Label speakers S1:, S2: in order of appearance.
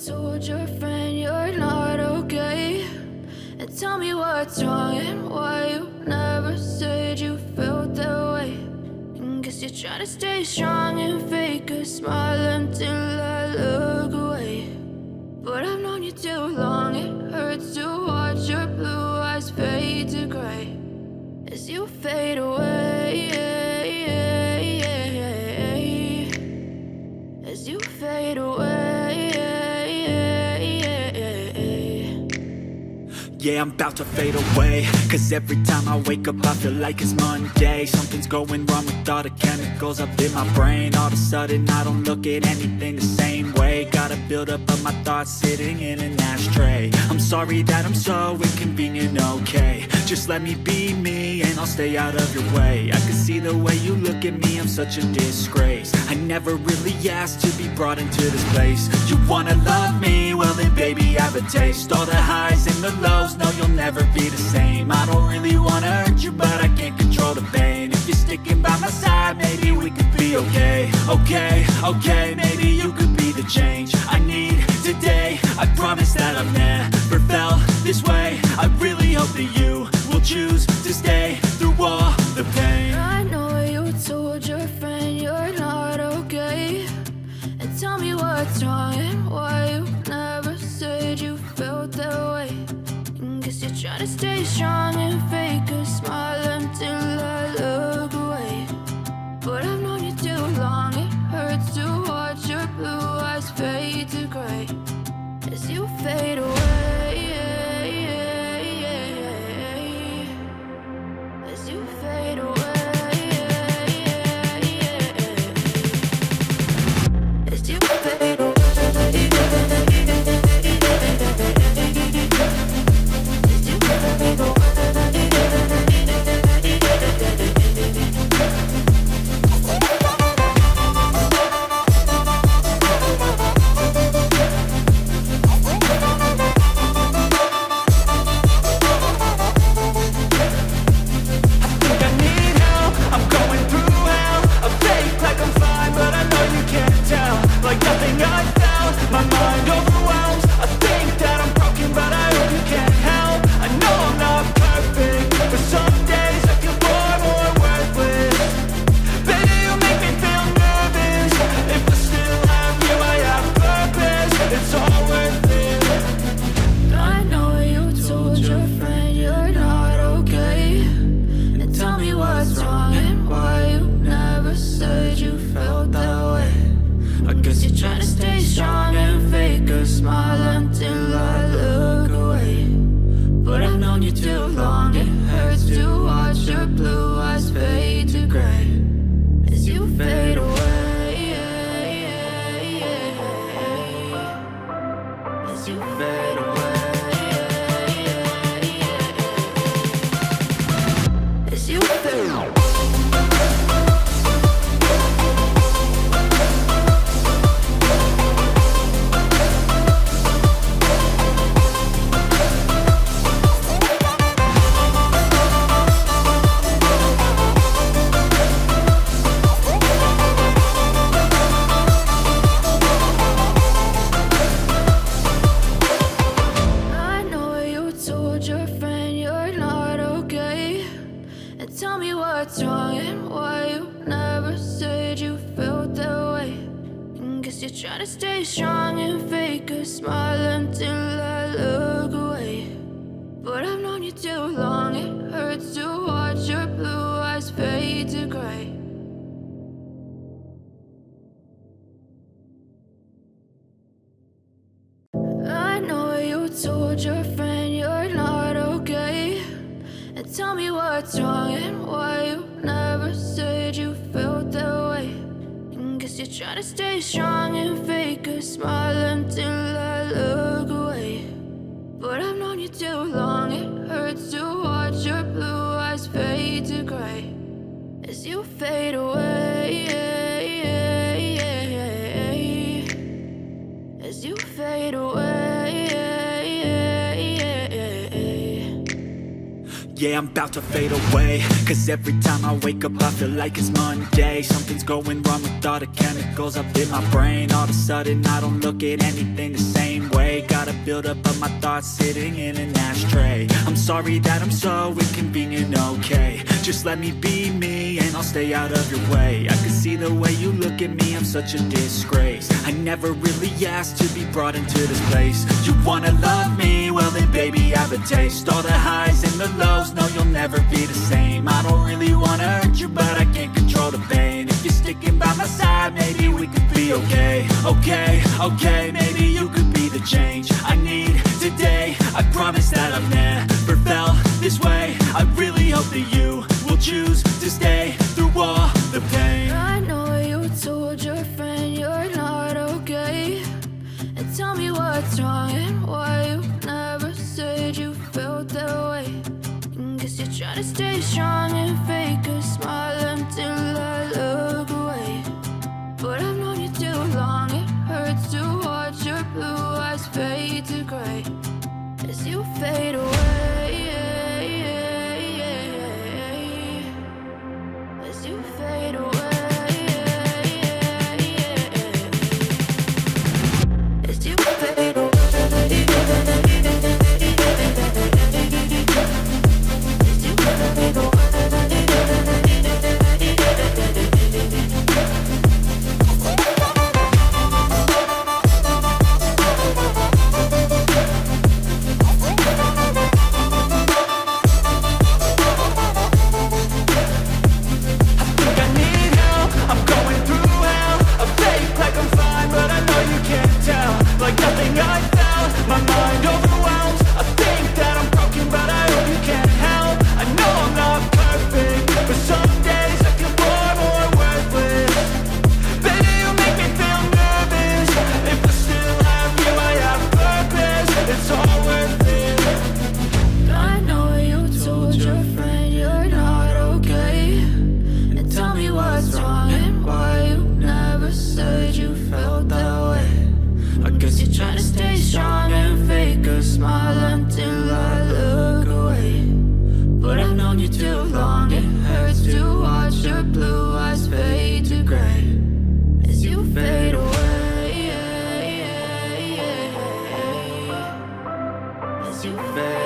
S1: told your friend you're not okay? And tell me what's wrong and why you never said you felt that way. And guess you're trying to stay strong and fake a smile until I look away. But I've known you too long, it hurts to watch your blue eyes fade to gray as you fade away, as you fade away.
S2: Yeah, I'm about to fade away, cause every time I wake up I feel like it's Monday. Something's going wrong with all the chemicals up in my brain. All of a sudden I don't look at anything the same way. Got a buildup of my thoughts sitting in an ashtray. I'm sorry that I'm so inconvenient, okay? Just let me be me and I'll stay out of your way. I can see the way you look at me, I'm such a disgrace. I never really asked to be brought into this place. You wanna love me? Well then baby have a taste. All the highs and the lows, no you'll never be the same. I don't really wanna hurt you but I can't control the pain. If you're sticking by my side maybe we could be okay. Okay, maybe you could be the change I need today. I promise that I've never felt this way. I really hope that you will choose to stay through all the pain.
S1: I know you told your friend you're not okay. And tell me what's wrong and why you never said you felt that way. And guess you're trying to stay strong and fake a smile until I look away. But I've known you too long, it hurts to watch your blue eyes fade to gray as you fade away, as you fade away, as you fade away.
S2: Yeah, I'm about to fade away. Cause every time I wake up I feel like it's Monday. Something's going wrong with all the chemicals up in my brain. All of a sudden I don't look at anything the same way. Gotta build up of my thoughts sitting in an ashtray. I'm sorry that I'm so inconvenient, okay. Just let me be me and I'll stay out of your way. I can see the way you look at me, I'm such a disgrace. I never really asked to be brought into this place. You wanna love me? Well then baby, have a taste. All the highs and the lows, no you'll never be the same. I don't really wanna hurt you, but I can't control the pain. If you're sticking by my side, maybe we could be okay. Okay, maybe you could be the change I need today. I promise that I've never felt this way. I really hope that you will choose to stay through all the pain.
S1: I know you told your friend you're not okay, and tell me what's wrong and why you never said you felt that way. Guess you're trying to stay strong and fake a smile until I look away. But I've known you too long, it hurts to watch your blue eyes fade to gray as you fade away. As you fade away. As you fade away.
S2: As you fade